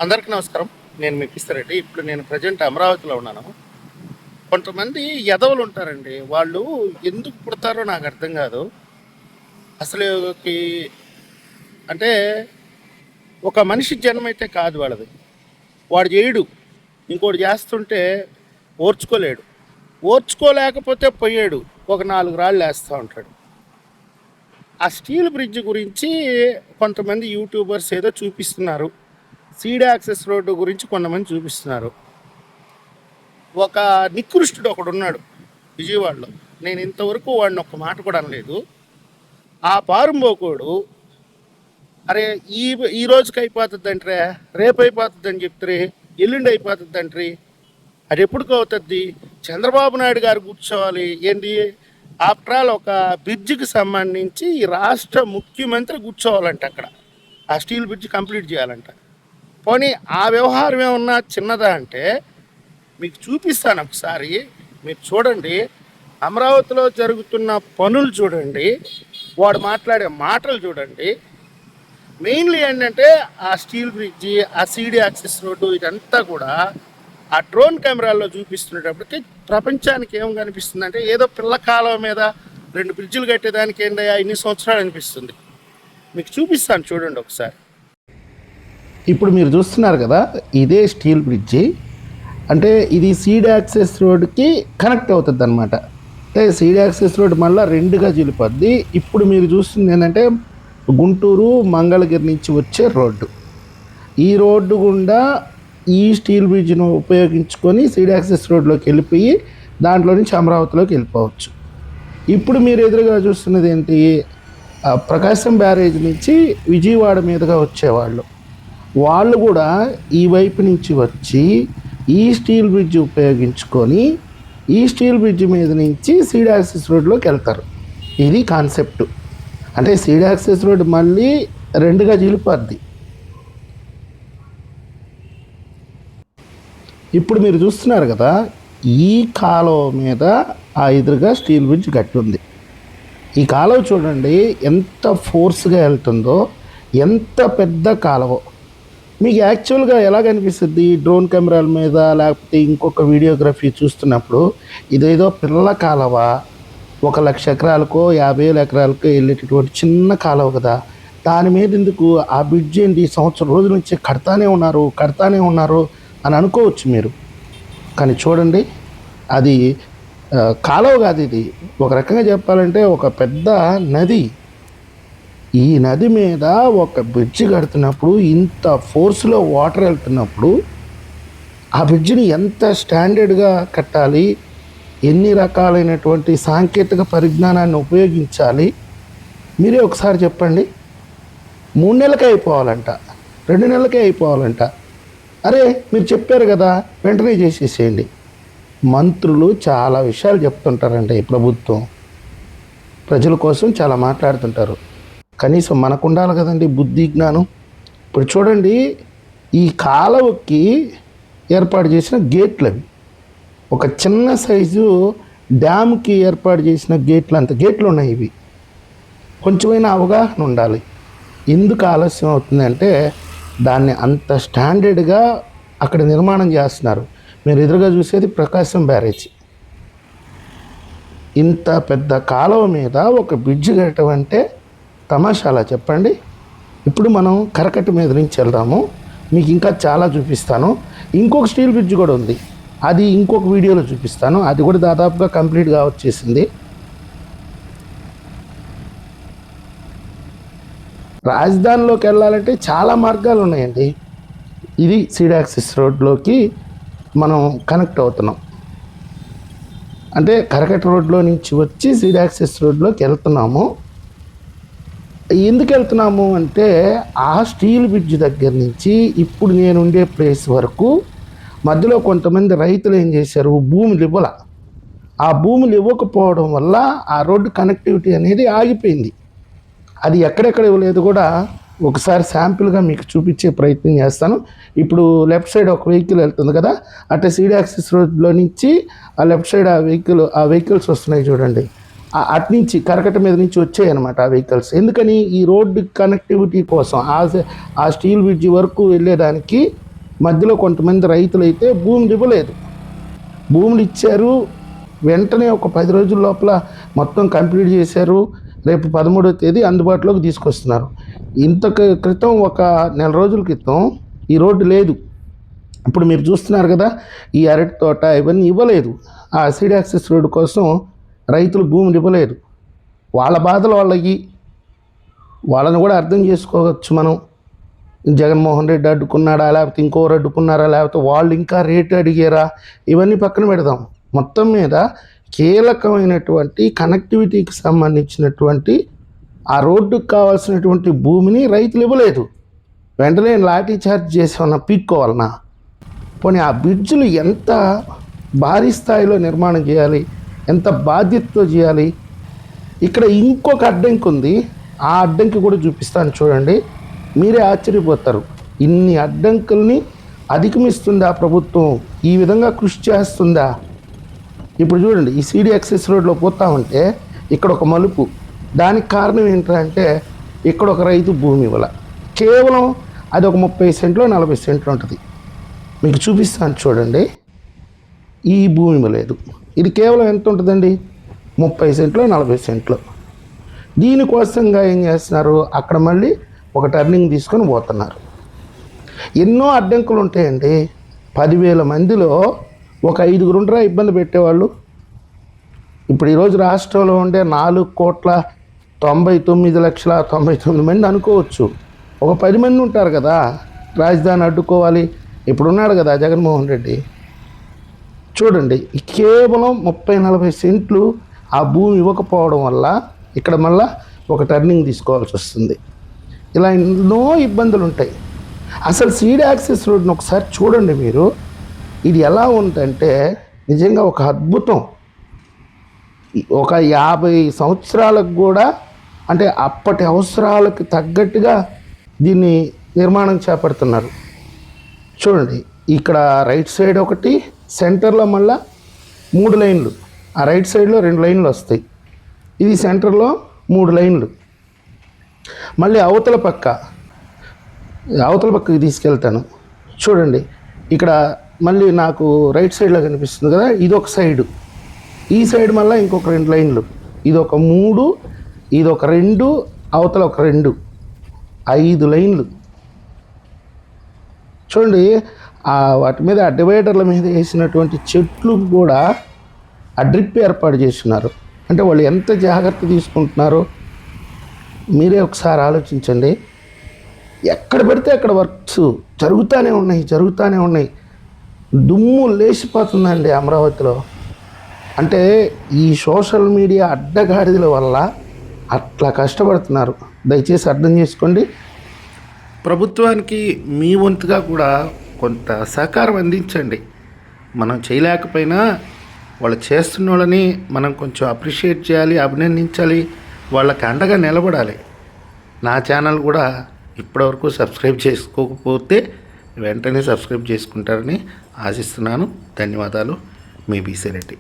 అందరికీ నమస్కారం. నేను మీ కిస్తారెడ్డి. ఇప్పుడు నేను ప్రజెంట్ అమరావతిలో ఉన్నాను. కొంతమంది ఎదవలు ఉంటారండి. వాళ్ళు ఎందుకు పుడతారో నాకు అర్థం కాదు. అసలుకి అంటే ఒక మనిషి జన్మైతే కాదు వాళ్ళది. వాడు చేయడు, ఇంకోటి చేస్తుంటే ఓర్చుకోలేడు. ఓర్చుకోలేకపోతే పోయాడు ఒక 4 రాళ్ళు వేస్తూ ఉంటాడు. ఆ స్టీల్ బ్రిడ్జ్ గురించి కొంతమంది యూట్యూబర్స్ ఏదో చూపిస్తున్నారు. సీడ్ యాక్సెస్ రోడ్డు గురించి కొంతమంది చూపిస్తున్నారు. ఒక నికృష్టుడు ఒకడు ఉన్నాడు విజయవాడలో. నేను ఇంతవరకు వాడిని ఒక్క మాట కూడా అనలేదు. ఆ పారుంబోకోడు అరే ఈ రోజుకి అయిపోతుంది అంటారే, రేపు అయిపోతుంది అని చెప్తారే, ఎల్లుండి అయిపోతుంది అంటారు. అది ఎప్పటికో అవుతుంది. చంద్రబాబు నాయుడు గారు కూర్చోవాలి ఏంటి? ఆఫ్టర్ ఆల్ ఒక బ్రిడ్జికి సంబంధించి ఈ రాష్ట్ర ముఖ్యమంత్రి కూర్చోవాలంట అక్కడ. ఆ స్టీల్ బ్రిడ్జ్ కంప్లీట్ చేయాలంట. పోనీ ఆ వ్యవహారం ఏమన్నా చిన్నదా అంటే మీకు చూపిస్తాను ఒకసారి. మీరు చూడండి, అమరావతిలో జరుగుతున్న పనులు చూడండి, వాడు మాట్లాడే మాటలు చూడండి. మెయిన్లీ ఏంటంటే ఆ స్టీల్ బ్రిడ్జి, ఆ సీడీ యాక్సెస్ రోడ్డు, ఇదంతా కూడా ఆ డ్రోన్ కెమెరాల్లో చూపిస్తున్నప్పటికీ ప్రపంచానికి ఏం కనిపిస్తుంది అంటే ఏదో పిల్ల కాలువ మీద 2 బ్రిడ్జిలు కట్టేదానికి ఏంటయ్యా ఇన్ని సంవత్సరాలు అనిపిస్తుంది. మీకు చూపిస్తాను చూడండి ఒకసారి. ఇప్పుడు మీరు చూస్తున్నారు కదా, ఇదే స్టీల్ బ్రిడ్జి. అంటే ఇది సీడ్ యాక్సెస్ రోడ్కి కనెక్ట్ అవుతుంది అనమాట. అంటే సీడ్ యాక్సెస్ రోడ్ మళ్ళీ 2గా చీలిపోద్ది. ఇప్పుడు మీరు చూస్తుంది ఏంటంటే గుంటూరు మంగళగిరి నుంచి వచ్చే రోడ్డు. ఈ రోడ్డు గుండా ఈ స్టీల్ బ్రిడ్జ్ను ఉపయోగించుకొని సీడ్ యాక్సెస్ రోడ్లోకి వెళ్ళిపోయి దాంట్లో నుంచి అమరావతిలోకి వెళ్ళిపోవచ్చు. ఇప్పుడు మీరు ఎదురుగా చూస్తున్నది ఏంటి? ప్రకాశం బ్యారేజ్ నుంచి విజయవాడ మీదుగా వచ్చేవాళ్ళు. వాళ్ళు కూడా ఈ వైపు నుంచి వచ్చి ఈ స్టీల్ బ్రిడ్జ్ ఉపయోగించుకొని ఈ స్టీల్ బ్రిడ్జ్ మీద నుంచి సీడ్ యాక్సెస్ రోడ్లోకి వెళ్తారు. ఇది కాన్సెప్ట్. అంటే సీడ్ యాక్సెస్ రోడ్ మళ్ళీ 2గా చీలిపోద్ది. ఇప్పుడు మీరు చూస్తున్నారు కదా, ఈ కాలువ మీద ఆ ఎదురుగా స్టీల్ బ్రిడ్జ్ కట్టి ఉంది. ఈ కాలువ చూడండి ఎంత ఫోర్స్గా వెళ్తుందో, ఎంత పెద్ద కాలువ. మీకు యాక్చువల్గా ఎలా కనిపిస్తుంది డ్రోన్ కెమెరాల మీద లేకపోతే ఇంకొక వీడియోగ్రఫీ చూస్తున్నప్పుడు? ఇదేదో పిల్ల కాలువ, 1,00,000 ఎకరాలకో 50,000 ఎకరాలకో వెళ్ళేటటువంటి చిన్న కాలువ కదా. దాని మీద ఎందుకు ఆ బ్రిడ్జ్ ఏంటి సంవత్సరం రోజుల నుంచి కడతానే ఉన్నారు అని అనుకోవచ్చు మీరు. కానీ చూడండి, అది కాలువ కాదు, ఇది ఒక రకంగా చెప్పాలంటే ఒక పెద్ద నది. ఈ నది మీద ఒక బ్రిడ్జ్ కడుతున్నప్పుడు, ఇంత ఫోర్స్లో వాటర్ వెళ్తున్నప్పుడు ఆ బ్రిడ్జిని ఎంత స్టాండర్డ్గా కట్టాలి, ఎన్ని రకాలైనటువంటి సాంకేతిక పరిజ్ఞానాన్ని ఉపయోగించాలి మీరే ఒకసారి చెప్పండి. 3 నెలలకే అయిపోవాలంట, 2 నెలలకే అయిపోవాలంట. అరే మీరు చెప్పారు కదా, వెంటనే చేసేసేయండి. మంత్రులు చాలా విషయాలు చెప్తుంటారండి. ప్రభుత్వం ప్రజల కోసం చాలా మాట్లాడుతుంటారు. కనీసం మనకు ఉండాలి కదండి బుద్ధి జ్ఞానం. ఇప్పుడు చూడండి, ఈ కాలువకి ఏర్పాటు చేసిన గేట్లు అవి. ఒక చిన్న సైజు డ్యామ్కి ఏర్పాటు చేసిన అంత గేట్లు ఉన్నాయి. ఇవి కొంచెమైనా అవగాహన ఉండాలి. ఎందుకు ఆలస్యం అవుతుందంటే దాన్ని అంత స్టాండర్డ్గా అక్కడ నిర్మాణం చేస్తున్నారు. మీరు ఎదురుగా చూసేది ప్రకాశం బ్యారేజ్. ఇంత పెద్ద కాలువ మీద ఒక బ్రిడ్జ్ కట్టడం అంటే తమాషాలా చెప్పండి. ఇప్పుడు మనం కరకట్ట మీద నుంచి వెళ్దాము. మీకు ఇంకా చాలా చూపిస్తాను. ఇంకొక స్టీల్ బ్రిడ్జ్ కూడా ఉంది, అది ఇంకొక వీడియోలో చూపిస్తాను. అది కూడా దాదాపుగా కంప్లీట్గా వచ్చేసింది. రాజధానిలోకి వెళ్ళాలంటే చాలా మార్గాలు ఉన్నాయండి. ఇది సీడ్ యాక్సెస్ రోడ్లోకి మనం కనెక్ట్ అవుతున్నాం. అంటే కరకట్ట రోడ్లో నుంచి వచ్చి సీడ్ యాక్సెస్ రోడ్లోకి వెళ్తున్నాము. ఎందుకు వెళ్తున్నాము అంటే ఆ స్టీల్ బ్రిడ్జ్ దగ్గర నుంచి ఇప్పుడు నేను ఉండే ప్లేస్ వరకు మధ్యలో కొంతమంది రైతులు ఏం చేశారు, భూములు ఇవ్వాల. ఆ భూములు ఇవ్వకపోవడం వల్ల ఆ రోడ్డు కనెక్టివిటీ అనేది ఆగిపోయింది. అది ఎక్కడెక్కడ ఇవ్వలేదు కూడా ఒకసారి శాంపిల్గా మీకు చూపించే ప్రయత్నం చేస్తాను. ఇప్పుడు లెఫ్ట్ సైడ్ ఒక వెహికల్ వెళ్తుంది కదా, అట్లా సీడ్ యాక్సెస్ రోడ్లో నుంచి ఆ లెఫ్ట్ సైడ్ ఆ వెహికల్స్ వస్తున్నాయి చూడండి. అటు నుంచి కరకట్ట మీద నుంచి వచ్చాయి అన్నమాట ఆ వెహికల్స్. ఎందుకని? ఈ రోడ్డు కనెక్టివిటీ కోసం, ఆ స్టీల్ బ్రిడ్జ్ వరకు వెళ్ళేదానికి మధ్యలో కొంతమంది రైతులు అయితే భూములు ఇవ్వలేదు, భూములు ఇచ్చారు, వెంటనే ఒక 10 రోజుల లోపల మొత్తం కంప్లీట్ చేశారు, రేపు 13వ తేదీ అందుబాటులోకి తీసుకొస్తున్నారు. ఇంతకు క్రితం ఒక నెల రోజుల క్రితం ఈ రోడ్డు లేదు. ఇప్పుడు మీరు చూస్తున్నారు కదా, ఈ అరటి తోట ఇవన్నీ ఇవ్వలేదు. ఆ సీడ్ యాక్సెస్ రోడ్డు కోసం రైతులు భూములు ఇవ్వలేదు. వాళ్ళ బాధలు వాళ్ళకి, వాళ్ళని కూడా అర్థం చేసుకోవచ్చు మనం. జగన్మోహన్ రెడ్డి అడ్డుకున్నాడా, లేకపోతే ఇంకోరు అడ్డుకున్నారా, లేకపోతే వాళ్ళు ఇంకా రేటు అడిగారా, ఇవన్నీ పక్కన పెడదాం. మొత్తం మీద కీలకమైనటువంటి కనెక్టివిటీకి సంబంధించినటువంటి ఆ రోడ్డుకు కావాల్సినటువంటి భూమిని రైతులు ఇవ్వలేదు. వెంటనే లాఠీ చార్జ్ చేసి ఉన్న పీక్కోవాలన్నా. పోనీ ఆ బ్రిడ్జ్లు ఎంత భారీ స్థాయిలో నిర్మాణం చేయాలి, ఎంత బాధ్యతతో చేయాలి. ఇక్కడ ఇంకొక అడ్డంకి ఉంది, ఆ అడ్డంకి కూడా చూపిస్తాను చూడండి, మీరే ఆశ్చర్యపోతారు. ఇన్ని అడ్డంకుల్ని అధిగమిస్తుందా ప్రభుత్వం? ఈ విధంగా కృషి చేస్తుందా? ఇప్పుడు చూడండి, ఈ సీడీ యాక్సెస్ రోడ్లో పోతా ఉంటే ఇక్కడ ఒక మలుపు. దానికి కారణం ఏంటంటే ఇక్కడ ఒక రైతు భూమి ఇవ్వాల, కేవలం అది ఒక 30 సెంట్లు 40 సెంట్లు ఉంటుంది. మీకు చూపిస్తాను చూడండి, ఈ భూమి ఇవ్వలేదు. ఇది కేవలం ఎంత ఉంటుందండి, 30 సెంట్లు 40 సెంట్లు. దీనికోసంగా ఏం చేస్తున్నారు, అక్కడ మళ్ళీ ఒక టర్నింగ్ తీసుకొని పోతున్నారు. ఎన్నో అడ్డంకులు ఉంటాయండి. 10,000 మందిలో ఒక 5 ఉండరా ఇబ్బంది పెట్టేవాళ్ళు. ఇప్పుడు ఈరోజు రాష్ట్రంలో ఉండే 4,99,99,000 మంది అనుకోవచ్చు. ఒక 10 మంది ఉంటారు కదా రాజధాని అడ్డుకోవాలి. ఇప్పుడున్నాడు కదా జగన్మోహన్ రెడ్డి. చూడండి, కేవలం 30-40 సెంట్లు ఆ భూమి ఇవ్వకపోవడం వల్ల ఇక్కడ మళ్ళా ఒక టర్నింగ్ తీసుకోవాల్సి వస్తుంది. ఇలా ఎన్నో ఇబ్బందులు ఉంటాయి. అసలు సీడ్ యాక్సెస్ రోడ్ని ఒకసారి చూడండి మీరు. ఇది ఎలా ఉందంటే నిజంగా ఒక అద్భుతం. ఒక 50 సంవత్సరాలకు కూడా, అంటే అప్పటి అవసరాలకు తగ్గట్టుగా దీన్ని నిర్మాణం చేపడుతున్నారు. చూడండి, ఇక్కడ రైట్ సైడ్ ఒకటి, సెంటర్లో మళ్ళా 3 లైన్లు, ఆ రైట్ సైడ్లో 2 లైన్లు వస్తాయి, ఇది సెంటర్లో 3 లైన్లు. మళ్ళీ అవతల పక్కకి తీసుకెళ్తాను చూడండి. ఇక్కడ మళ్ళీ నాకు రైట్ సైడ్లో కనిపిస్తుంది కదా, ఇది ఒక సైడు, ఈ సైడ్ మళ్ళీ ఇంకొక 2 లైన్లు, ఇది ఒక 3, ఇది ఒక 2, అవతల ఒక 2, 5 లైన్లు. చూడండి, వాటి మీద ఆ డివైడర్ల మీద వేసినటువంటి చెట్లు కూడా ఆ డ్రిప్ ఏర్పాటు చేస్తున్నారు. అంటే వాళ్ళు ఎంత జాగ్రత్త తీసుకుంటున్నారో మీరే ఒకసారి ఆలోచించండి. ఎక్కడ పడితే అక్కడ వర్క్స్ జరుగుతూనే ఉన్నాయి. దుమ్ము లేచిపోతుందండి అమరావతిలో. అంటే ఈ సోషల్ మీడియా అడ్డగాడిదల వల్ల అట్లా కష్టపడుతున్నారు. దయచేసి అర్థం చేసుకోండి. ప్రభుత్వానికి మీ వంతుగా కూడా కొంత సహకారం అందించండి. మనం చేయలేకపోయినా వాళ్ళు చేస్తున్న వాళ్ళని మనం కొంచెం అప్రిషియేట్ చేయాలి, అభినందించాలి, వాళ్ళకి అండగా నిలబడాలి. నా ఛానల్ కూడా ఇప్పటివరకు సబ్స్క్రైబ్ చేసుకోకపోతే వెంటనే సబ్స్క్రైబ్ చేసుకుంటారని ఆశిస్తున్నాను. ధన్యవాదాలు. మీ బీసీ రెడ్డి.